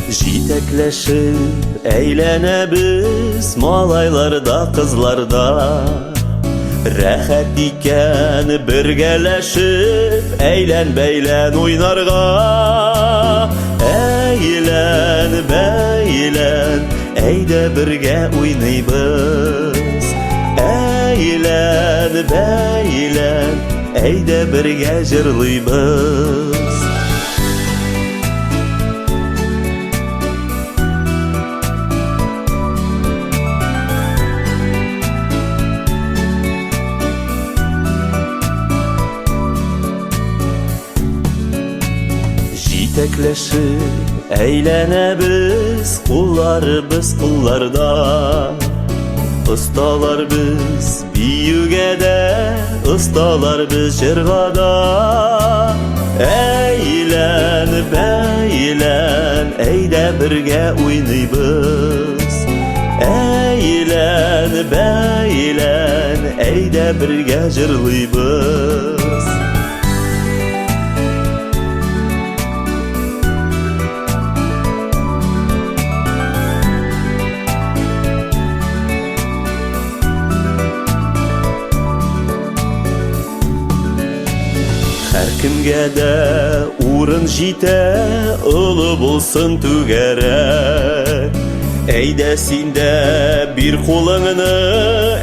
Җитәкләшеп әйләнәбез малайларда, кызларда. Рәхәт икән бергәләшеп әйлән-бәйлән уйнарга. Әйлән, бәйлән, әйдә бергә уйныйбыз. Әйлән, бәйлән, әйдә бергә җырлыйбыз. Җитәкләшеп әйләнәбез кулларыбыз кулларда. Осталар без биюгә дә, осталар без җырга да. Әйлән, бәйлән, әйдә бергә уйныйбыз. Әйлән, бәйлән, әйдә бергә җырлыйбыз. Һәркемгә дә урын җитә, олы булсын түгәрәк. Әйдә син дә бир кулыңны,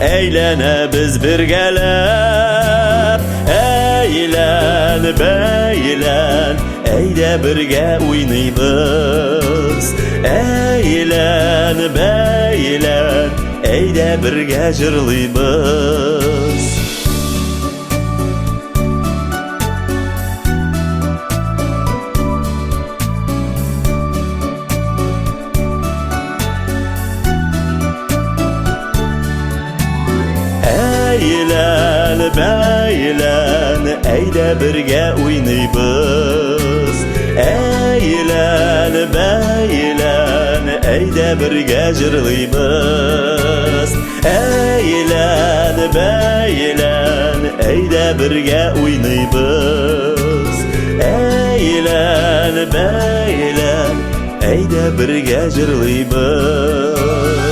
әйләнәбез бергәләп. Әйлән, бәйлән, әйдә бергә уйныйбыз. Әйлән, бәйлән, әйдә бергә җырлыйбыз. Әйлән, бәйлән, әйдә бергә уйныйбыз. Әйлән, бәйлән, әйдә бергә җырлыйбыз. Әйлән, бәйлән, әйдә бергә уйныйбыз. Әйлән, бәйлән, әйдә бергә җырлыйбыз.